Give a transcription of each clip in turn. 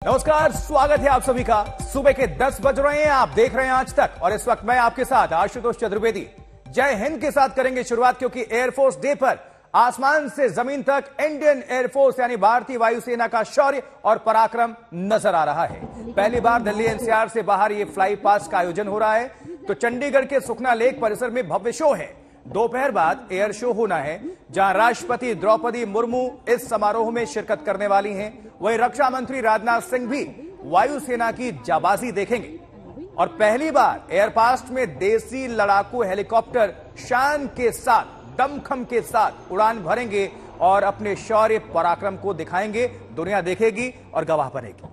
नमस्कार, स्वागत है आप सभी का। सुबह के 10 बज रहे हैं, आप देख रहे हैं आज तक और इस वक्त मैं आपके साथ आशुतोष चतुर्वेदी जय हिंद के साथ करेंगे शुरुआत, क्योंकि एयरफोर्स डे पर आसमान से जमीन तक इंडियन एयरफोर्स यानी भारतीय वायुसेना का शौर्य और पराक्रम नजर आ रहा है। पहली बार दिल्ली एनसीआर से बाहर ये फ्लाई पास्ट का आयोजन हो रहा है। तो चंडीगढ़ के सुखना लेक परिसर में भव्य शो है। दोपहर बाद एयर शो होना है, जहां राष्ट्रपति द्रौपदी मुर्मू इस समारोह में शिरकत करने वाली हैं। वहीं रक्षा मंत्री राजनाथ सिंह भी वायुसेना की जाबाजी देखेंगे और पहली बार एयर पास्ट में देसी लड़ाकू हेलीकॉप्टर शान के साथ, दमखम के साथ उड़ान भरेंगे और अपने शौर्य पराक्रम को दिखाएंगे। दुनिया देखेगी और गवाह बनेगी।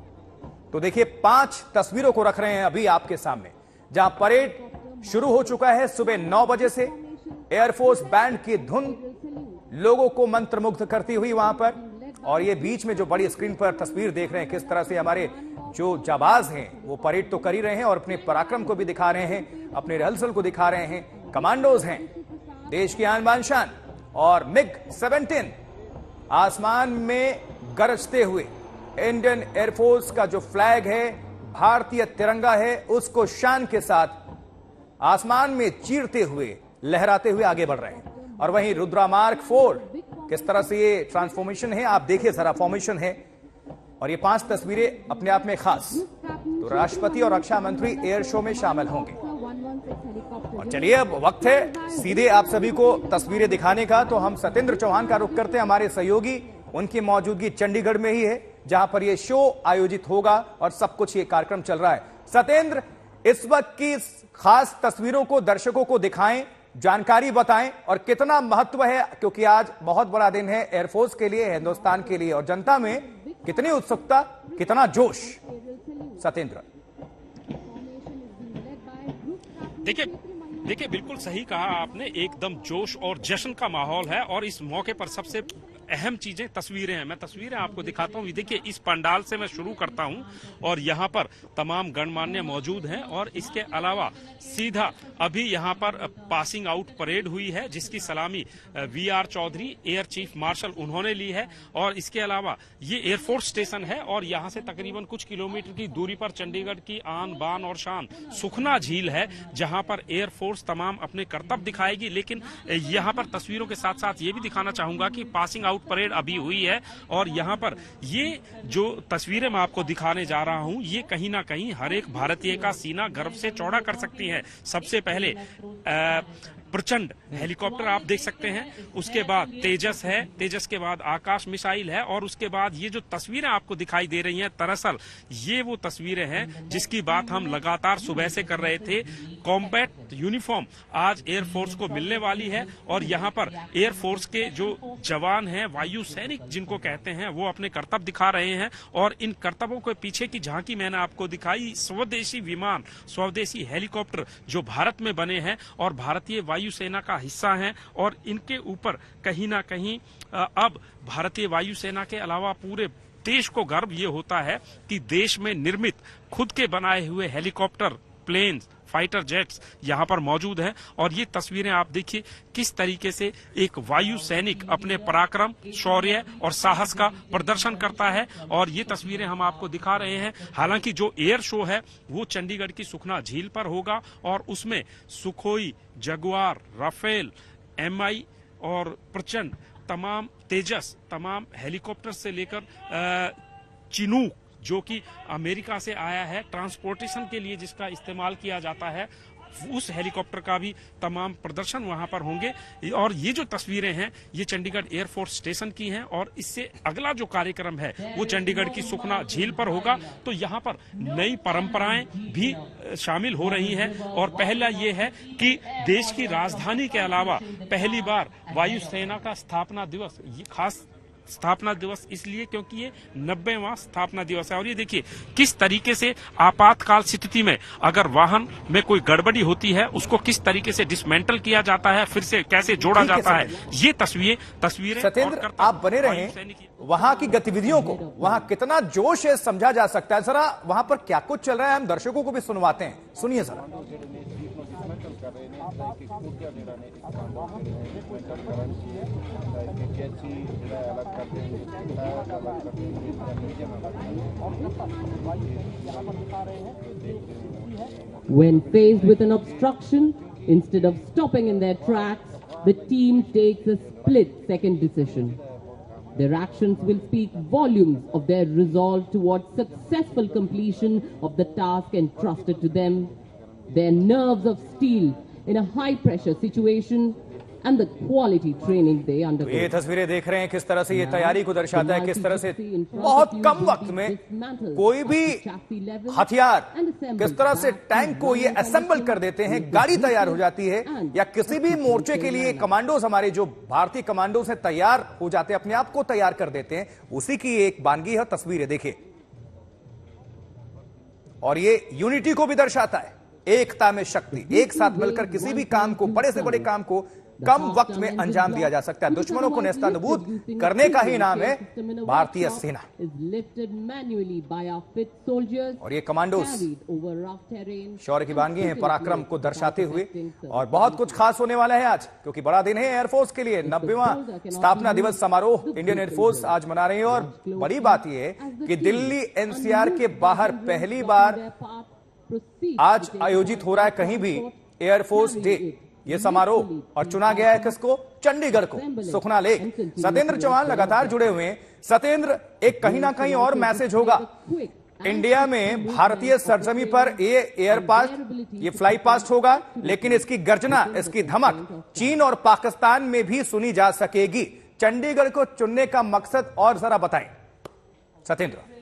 तो देखिए, 5 तस्वीरों को रख रहे हैं अभी आपके सामने, जहां परेड शुरू हो चुका है सुबह 9 बजे से। एयरफोर्स बैंड की धुन लोगों को मंत्रमुग्ध करती हुई वहां पर, और ये बीच में जो बड़ी स्क्रीन पर तस्वीर देख रहे हैं, किस तरह से हमारे जो जाबाज हैं वो परेड तो कर ही रहे हैं और अपने पराक्रम को भी दिखा रहे हैं, अपने रिहर्सल को दिखा रहे हैं। कमांडोज हैं, देश की आन बान शान, और MiG-17 आसमान में गरजते हुए इंडियन एयरफोर्स का जो फ्लैग है, भारतीय तिरंगा है, उसको शान के साथ आसमान में चीरते हुए, लहराते हुए आगे बढ़ रहे हैं। और वहीं रुद्रा मार्क 4, किस तरह से ये ट्रांसफॉर्मेशन है आप देखिए जरा, फॉर्मेशन है। और ये 5 तस्वीरें अपने आप में खास। तो राष्ट्रपति और रक्षा मंत्री एयर शो में शामिल होंगे। और चलिए, अब वक्त है सीधे आप सभी को तस्वीरें दिखाने का। तो हम सत्येंद्र चौहान का रुख करते हैं, हमारे सहयोगी, उनकी मौजूदगी चंडीगढ़ में ही है, जहां पर यह शो आयोजित होगा और सब कुछ ये कार्यक्रम चल रहा है। सत्येंद्र, इस वक्त की खास तस्वीरों को दर्शकों को दिखाएं, जानकारी बताएं और कितना महत्व है, क्योंकि आज बहुत बड़ा दिन है एयरफोर्स के लिए, हिंदुस्तान के लिए, और जनता में कितनी उत्सुकता, कितना जोश। सत्येंद्र, देखिए बिल्कुल सही कहा आपने, एकदम जोश और जश्न का माहौल है। और इस मौके पर सबसे अहम चीजें तस्वीरें हैं। मैं तस्वीरें आपको दिखाता हूं। देखिए, इस पंडाल से मैं शुरू करता हूं और यहां पर तमाम गणमान्य मौजूद हैं। और इसके अलावा सीधा अभी यहां पर पासिंग आउट परेड हुई है, जिसकी सलामी VR Chaudhary, air chief marshal, उन्होंने ली है। और इसके अलावा ये एयरफोर्स स्टेशन है और यहां से तकरीबन कुछ किलोमीटर की दूरी पर चंडीगढ़ की आन बान और शान सुखना झील है, जहां पर एयरफोर्स तमाम अपने करतब दिखाएगी। लेकिन यहां पर तस्वीरों के साथ साथ ये भी दिखाना चाहूंगा कि पासिंग आउट परेड अभी हुई है और यहां पर ये जो तस्वीरें मैं आपको दिखाने जा रहा हूं, ये कहीं ना कहीं हर एक भारतीय का सीना गर्व से चौड़ा कर सकती है। सबसे पहले प्रचंड हेलीकॉप्टर आप देख सकते हैं, उसके बाद तेजस है, तेजस के बाद आकाश मिसाइल है, और उसके बाद ये जो तस्वीरें आपको दिखाई दे रही हैं, दरअसल ये वो तस्वीरें हैं जिसकी बात हम लगातार सुबह से कर रहे थे। कॉम्बैट यूनिफॉर्म आज एयरफोर्स को मिलने वाली है और यहाँ पर एयरफोर्स के जो जवान हैं, वायु सैनिक जिनको कहते हैं, वो अपने करतब दिखा रहे हैं। और इन करतबों के पीछे की झांकी मैंने आपको दिखाई, स्वदेशी विमान, स्वदेशी हेलीकॉप्टर जो भारत में बने हैं और भारतीय वायुसेना का हिस्सा हैं। और इनके ऊपर कहीं ना कहीं अब भारतीय वायुसेना के अलावा पूरे देश को गर्व ये होता है कि देश में निर्मित खुद के बनाए हुए हेलीकॉप्टर, प्लेन्स, फाइटर जेट्स यहां पर मौजूद हैं। और ये तस्वीरें आप देखिए किस तरीके से एक वायु सैनिक अपने पराक्रम, शौर्य और साहस का प्रदर्शन करता है। और ये तस्वीरें हम आपको दिखा रहे हैं। हालांकि जो एयर शो है वो चंडीगढ़ की सुखना झील पर होगा और उसमें सुखोई, जगुआर, राफेल, MI और प्रचंड, तमाम तेजस, तमाम हेलीकॉप्टर से लेकर चिनूक जो कि अमेरिका से आया है, ट्रांसपोर्टेशन के लिए जिसका इस्तेमाल किया जाता है, उस हेलीकॉप्टर का भी तमाम प्रदर्शन वहां पर होंगे। और ये जो तस्वीरें हैं ये चंडीगढ़ एयरफोर्स स्टेशन की हैं और इससे अगला जो कार्यक्रम है वो चंडीगढ़ की सुखना झील पर होगा। तो यहाँ पर नई परंपराएं भी शामिल हो रही हैं। और पहला ये है कि देश की राजधानी के अलावा पहली बार वायुसेना का स्थापना दिवस, ये खास स्थापना दिवस इसलिए क्योंकि ये 90वां स्थापना दिवस है। और ये देखिए किस तरीके से आपातकाल स्थिति में अगर वाहन में कोई गड़बड़ी होती है उसको किस तरीके से डिसमेंटल किया जाता है, फिर से कैसे जोड़ा जाता है, ये तस्वीरें। सत्येंद्र, आप बने रहें, वहां की गतिविधियों को, वहां कितना जोश है समझा जा सकता है। जरा वहां पर क्या कुछ चल रहा है हम दर्शकों को भी सुनवाते हैं, सुनिए जरा। कर रहे हैं कि खूटिया मेरा ने मेंटल करेंसी है कैसी अलग कर देंगे अलग कर देंगे मीडियम अलग When faced with an obstruction, instead of stopping in their tracks, the team takes a split-second decision. Their actions will speak volumes of their resolve towards successful completion of the task entrusted to them. Their nerves of steel in a high-pressure situation and the quality training they undergo. ये तस्वीरें देख रहे हैं किस तरह से ये तैयारी को दर्शाता है, किस तरह से बहुत कम वक्त में कोई भी हथियार किस तरह से टैंक को ये असेंबल कर देते हैं, गाड़ी तैयार हो जाती है, या किसी भी मोर्चे के लिए कमांडोज हमारे जो भारतीय कमांडोज हैं तैयार हो जाते हैं, अपने आप को तैयार कर देते हैं। उसी की एक वानगी है, तस्वीरें देखिए। और ये यूनिटी को भी दर्शाता है, एकता में शक्ति। एक साथ मिलकर किसी भी काम को, बड़े से बड़े काम को कम वक्त में अंजाम दिया जा सकता है। दुश्मनों को नेस्तनाबूद करने का ही नाम है भारतीय सेना। और ये कमांडोज शौर्य की वानगी है, पराक्रम को दर्शाते हुए। और बहुत कुछ खास होने वाला है आज, क्योंकि बड़ा दिन है एयरफोर्स के लिए। 90वां स्थापना दिवस समारोह इंडियन एयरफोर्स आज मना रही है। और बड़ी बात यह है कि दिल्ली एनसीआर के बाहर पहली बार आज आयोजित हो रहा है कहीं भी एयरफोर्स डे, ये समारोह। और चुना गया है किसको? चंडीगढ़ को, सुखना लेक। सत्येंद्र चौहान लगातार जुड़े हुए हैं। सत्येंद्र, एक कहीं ना कहीं और मैसेज होगा इंडिया में, भारतीय सरजमी पर ये एयर पास्ट, ये फ्लाई पास्ट होगा, लेकिन इसकी गर्जना, इसकी धमक चीन और पाकिस्तान में भी सुनी जा सकेगी। चंडीगढ़ को चुनने का मकसद और जरा बताएं सत्येंद्र।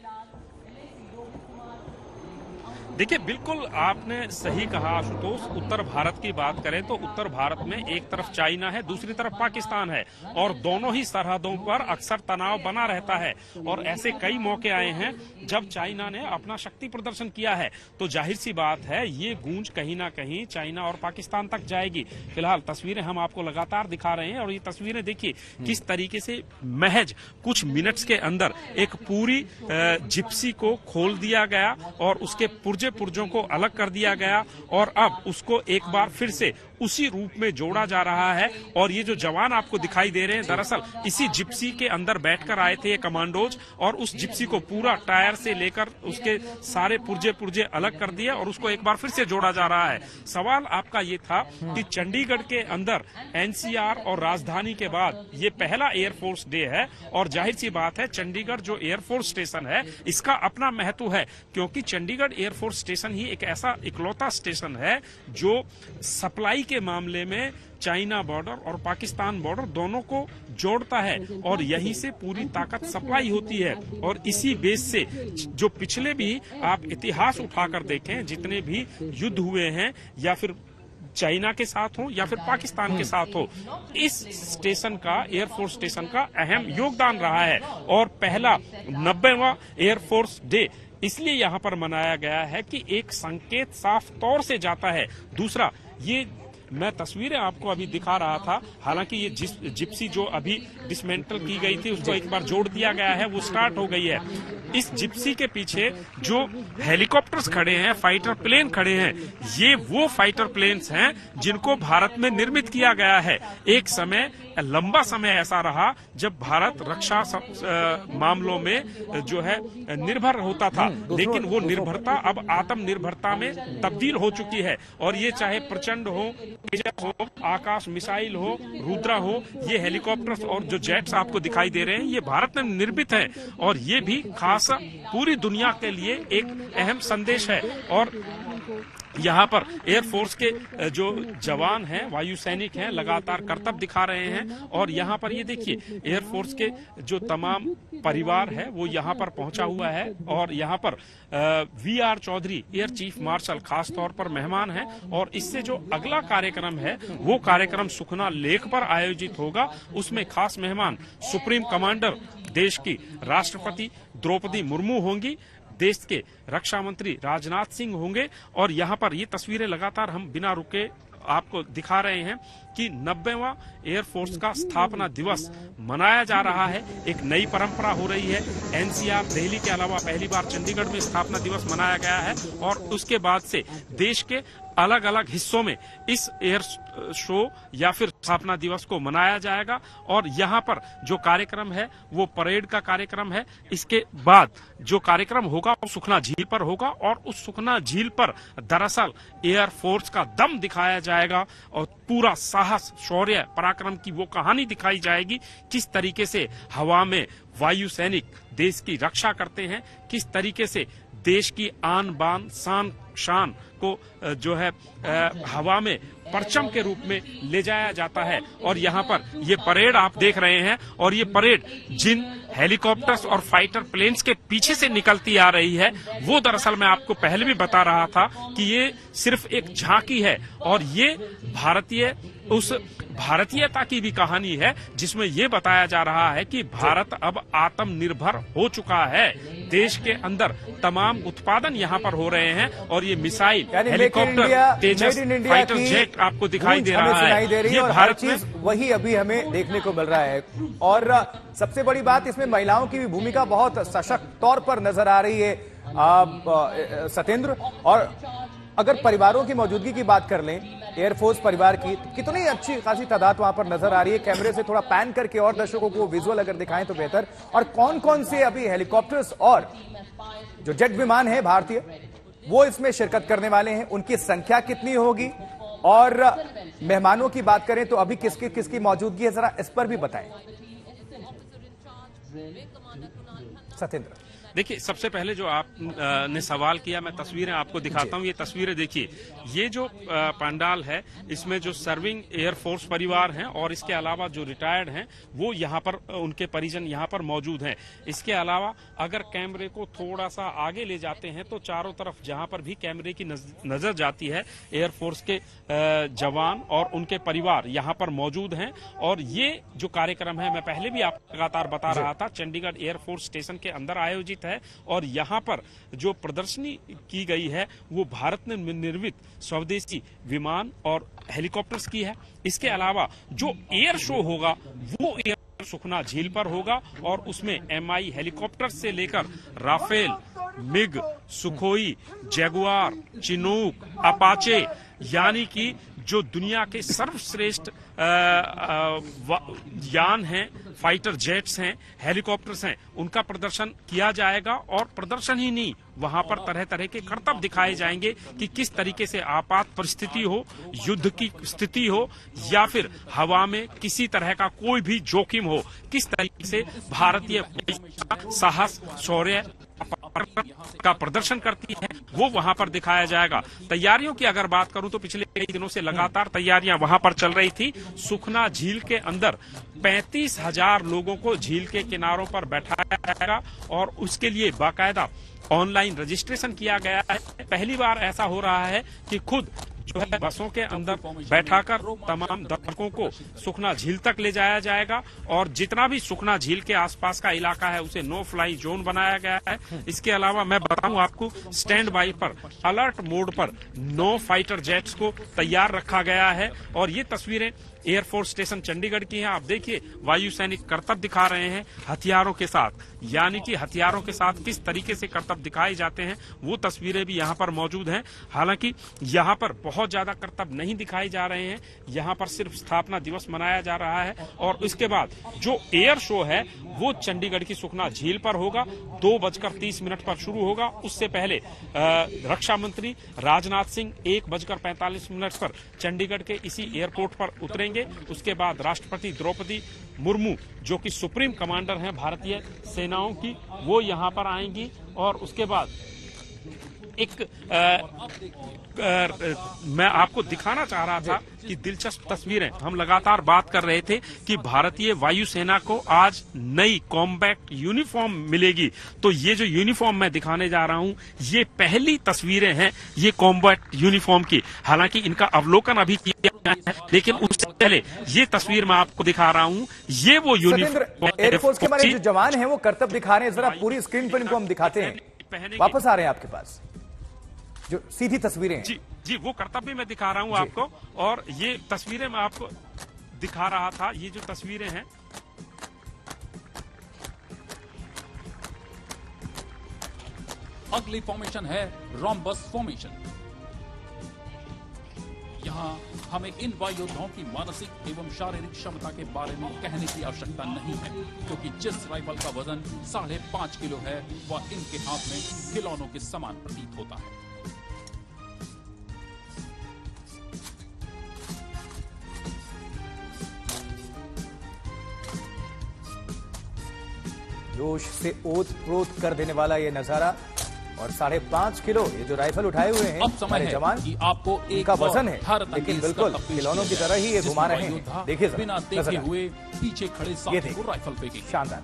देखिए, बिल्कुल आपने सही कहा आशुतोष। उत्तर भारत की बात करें तो उत्तर भारत में एक तरफ चाइना है, दूसरी तरफ पाकिस्तान है, और दोनों ही सरहदों पर अक्सर तनाव बना रहता है। और ऐसे कई मौके आए हैं जब चाइना ने अपना शक्ति प्रदर्शन किया है, तो जाहिर सी बात है ये गूंज कहीं ना कहीं चाइना और पाकिस्तान तक जाएगी। फिलहाल तस्वीरें हम आपको लगातार दिखा रहे हैं, और ये तस्वीरें देखिए किस तरीके से महज कुछ मिनट्स के अंदर एक पूरी जिप्सी को खोल दिया गया और उसके पुर्जों को अलग कर दिया गया, और अब उसको एक बार फिर से उसी रूप में जोड़ा जा रहा है। और ये जो जवान आपको दिखाई दे रहे हैं, दरअसल इसी जिप्सी के अंदर बैठकर आए थे ये कमांडोज, और उस जिप्सी को पूरा टायर से लेकर उसके सारे पुर्जे अलग कर दिए और उसको एक बार फिर से जोड़ा जा रहा है। सवाल आपका ये था कि चंडीगढ़ के अंदर एनसीआर और राजधानी के बाद ये पहला एयरफोर्स डे है, और जाहिर सी बात है चंडीगढ़ जो एयरफोर्स स्टेशन है इसका अपना महत्व है, क्योंकि चंडीगढ़ एयरफोर्स स्टेशन ही एक ऐसा इकलौता स्टेशन है जो सप्लाई के मामले में चाइना बॉर्डर और पाकिस्तान बॉर्डर दोनों को जोड़ता है, और यहीं से पूरी ताकत सप्लाई होती है। और इसी बेस से जो पिछले भी आप इतिहास उठाकर देखें, जितने भी युद्ध हुए हैं, या फिर चाइना के साथ हो या फिर पाकिस्तान के साथ हो, इस स्टेशन का, एयरफोर्स स्टेशन का अहम योगदान रहा है। और पहला 90वां एयरफोर्स डे इसलिए यहाँ पर मनाया गया है कि एक संकेत साफ तौर से जाता है। दूसरा, ये मैं तस्वीरें आपको अभी दिखा रहा था, हालांकि ये जिप्सी जो अभी डिसमेंटल की गई थी उसको एक बार जोड़ दिया गया है, वो स्टार्ट हो गई है। इस जिप्सी के पीछे जो हेलीकॉप्टर्स खड़े हैं, फाइटर प्लेन खड़े हैं, ये वो फाइटर प्लेन्स हैं जिनको भारत में निर्मित किया गया है। एक समय, लंबा समय ऐसा रहा जब भारत रक्षा मामलों में जो है निर्भर होता था, लेकिन वो निर्भरता अब आत्मनिर्भरता में तब्दील हो चुकी है। और ये चाहे प्रचंड हो, तेजस हो, आकाश मिसाइल हो, रुद्रा हो, ये हेलीकॉप्टर्स और जो जेट्स आपको दिखाई दे रहे हैं ये भारत में निर्मित है, और ये भी खास पूरी दुनिया के लिए एक अहम संदेश है। और यहाँ पर एयरफोर्स के जो जवान हैं, वायु सैनिक हैं, लगातार करतब दिखा रहे हैं। और यहाँ पर ये देखिए एयरफोर्स के जो तमाम परिवार है वो यहाँ पर पहुंचा हुआ है, और यहाँ पर VR Chaudhary air chief marshal खास तौर पर मेहमान हैं। और इससे जो अगला कार्यक्रम है वो कार्यक्रम सुखना लेक पर आयोजित होगा, उसमें खास मेहमान सुप्रीम कमांडर देश की राष्ट्रपति द्रौपदी मुर्मू होंगी, देश के रक्षा मंत्री राजनाथ सिंह होंगे। और यहाँ पर ये तस्वीरें लगातार हम बिना रुके आपको दिखा रहे हैं कि 90वां एयरफोर्स का स्थापना दिवस मनाया जा रहा है। एक नई परंपरा हो रही है। एनसीआर दिल्ली के अलावा पहली बार चंडीगढ़ में स्थापना दिवस मनाया गया है, और उसके बाद से देश के अलग अलग हिस्सों में इस एयर शो या फिर स्थापना दिवस को मनाया जाएगा। और यहाँ पर जो कार्यक्रम है वो परेड का कार्यक्रम है। इसके बाद जो कार्यक्रम होगा वो सुखना झील पर होगा और उस सुखना झील पर दरअसल एयरफोर्स का दम दिखाया जाएगा और पूरा साहस, शौर्य, पराक्रम की वो कहानी दिखाई जाएगी, किस तरीके से हवा में वायु सैनिक देश की रक्षा करते हैं, किस तरीके से देश की आन बान शान को जो है हवा में परचम के रूप में ले जाया जाता है। और यहाँ पर ये परेड आप देख रहे हैं और ये परेड जिन हेलीकॉप्टर्स और फाइटर प्लेन्स के पीछे से निकलती आ रही है वो दरअसल मैं आपको पहले भी बता रहा था कि ये सिर्फ एक झांकी है और ये भारतीयता की भी कहानी है, जिसमें ये बताया जा रहा है कि भारत अब आत्मनिर्भर हो चुका है। देश के अंदर तमाम उत्पादन यहाँ पर हो रहे हैं और ये मिसाइल, हेलीकॉप्टर, तेजस फाइटर जेट आपको दिखाई दे रहा है। ये भारत में वही अभी हमें देखने को मिल रहा है। और सबसे बड़ी बात, इसमें महिलाओं की भी भूमिका बहुत सशक्त तौर पर नजर आ रही है सत्येंद्र। और अगर परिवारों की मौजूदगी की बात कर लें, एयरफोर्स परिवार की, कितनी अच्छी खासी तादाद वहां पर नजर आ रही है। कैमरे से थोड़ा पैन करके और दर्शकों को विजुअल अगर दिखाएं तो बेहतर। और कौन कौन से अभी हेलीकॉप्टर्स और जो जेट विमान है भारतीय वो इसमें शिरकत करने वाले हैं, उनकी संख्या कितनी होगी, और मेहमानों की बात करें तो अभी किसकी मौजूदगी है, जरा इस पर भी बताएं सत्येंद्र। देखिए, सबसे पहले जो आपने सवाल किया, मैं तस्वीरें आपको दिखाता हूं। ये तस्वीरें देखिए, ये जो पंडाल है इसमें जो सर्विंग एयरफोर्स परिवार हैं और इसके अलावा जो रिटायर्ड हैं वो यहाँ पर, उनके परिजन यहाँ पर मौजूद हैं। इसके अलावा अगर कैमरे को थोड़ा सा आगे ले जाते हैं तो चारों तरफ जहाँ पर भी कैमरे की नजर जाती है एयरफोर्स के जवान और उनके परिवार यहाँ पर मौजूद हैं। और ये जो कार्यक्रम है, मैं पहले भी आपको लगातार बता रहा था, चंडीगढ़ एयरफोर्स स्टेशन के अंदर आयोजित है। और यहाँ पर जो प्रदर्शनी की गई है वो भारत ने निर्मित स्वदेशी विमान और हेलीकॉप्टर्स की है। इसके अलावा जो एयर शो होगा वो एयर सुखना झील पर होगा और उसमें MI हेलीकॉप्टर से लेकर Rafale, MiG, Sukhoi, Jaguar, Chinook, Apache, यानी कि जो दुनिया के सर्वश्रेष्ठ यान हैं, फाइटर जेट्स हैं, हेलीकॉप्टर्स हैं, उनका प्रदर्शन किया जाएगा। और प्रदर्शन ही नहीं, वहां पर तरह तरह के करतब दिखाए जाएंगे कि किस तरीके से आपात परिस्थिति हो, युद्ध की स्थिति हो या फिर हवा में किसी तरह का कोई भी जोखिम हो, किस तरीके से भारतीय साहस, शौर्य का प्रदर्शन करती है वो वहां पर दिखाया जाएगा। तैयारियों की अगर बात करूं तो पिछले कई दिनों से लगातार तैयारियां वहां पर चल रही थी। सुखना झील के अंदर 35,000 लोगों को झील के किनारों पर बैठाया जाएगा और उसके लिए बाकायदा ऑनलाइन रजिस्ट्रेशन किया गया है। पहली बार ऐसा हो रहा है कि खुद जो है बसों के अंदर बैठाकर तमाम दर्शकों को सुखना झील तक ले जाया जाएगा। और जितना भी सुखना झील के आसपास का इलाका है उसे नो फ्लाई जोन बनाया गया है। इसके अलावा मैं बताऊं आपको, स्टैंड बाई पर, अलर्ट मोड पर 9 फाइटर जेट्स को तैयार रखा गया है। और ये तस्वीरें एयरफोर्स स्टेशन चंडीगढ़ की हैं। आप देखिए, वायु सैनिक करतब दिखा रहे हैं हथियारों के साथ, यानी कि हथियारों के साथ किस तरीके से करतब दिखाए जाते हैं वो तस्वीरें भी यहाँ पर मौजूद हैं। हालांकि यहाँ पर बहुत ज्यादा करतब नहीं दिखाए जा रहे हैं, यहाँ पर सिर्फ स्थापना दिवस मनाया जा रहा है। और इसके बाद जो एयर शो है वो चंडीगढ़ की सुखना झील पर होगा, 2:30 पर शुरू होगा। उससे पहले रक्षा मंत्री राजनाथ सिंह 1:45 पर चंडीगढ़ के इसी एयरपोर्ट पर उतरेंगे। उसके बाद राष्ट्रपति द्रौपदी मुर्मू, जो कि सुप्रीम कमांडर हैं भारतीय सेनाओं की, वो यहाँ पर आएंगी। और उसके बाद एक मैं आपको दिखाना चाह रहा था कि दिलचस्प तस्वीरें, हम लगातार बात कर रहे थे कि भारतीय वायुसेना को आज नई कॉम्बैट यूनिफॉर्म मिलेगी। तो ये जो यूनिफॉर्म मैं दिखाने जा रहा हूं ये पहली तस्वीरें हैं ये कॉम्बैट यूनिफॉर्म की। हालांकि इनका अवलोकन अभी किया गया है, लेकिन उससे पहले ये तस्वीर मैं आपको दिखा रहा हूं। ये वो यूनिफॉर्म, एयरफोर्स के हमारे जो जवान हैं वो करतब दिखा रहे हैं। जरा पूरी स्क्रीन पर इनको हम दिखाते हैं। वापस आ रहे हैं आपके पास जो सीधी तस्वीरें हैं। जी, वो करतब भी मैं दिखा रहा हूं आपको। और ये तस्वीरें मैं आपको दिखा रहा था, ये जो तस्वीरें हैं अगली फॉर्मेशन है रोम्बस फॉर्मेशन। जहां हमें इन वायु योद्धाओं की मानसिक एवं शारीरिक क्षमता के बारे में कहने की आवश्यकता नहीं है, क्योंकि जिस राइफल का वजन 5.5 किलो है वह इनके हाथ में खिलौनों के समान प्रतीत होता है। जोश से ओत-प्रोत कर देने वाला ये नजारा, और 5.5 किलो ये जो राइफल उठाए हुए हैं अब समय हमारे है जवान, कि आपको एक का वजन है, भारत लेकिन अंग्रेज बिल्कुल का पेश खिलौनों की किया तरह ही ये जिसमें घुमा रहे योद्धा हैं। देखिए बिना जरा, देखे नजर हुए पीछे खड़े साथी को देखिए। राइफल फेंकेंगे। शानदार।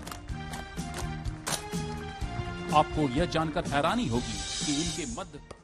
आपको यह जानकर हैरानी होगी कि इनके मध्य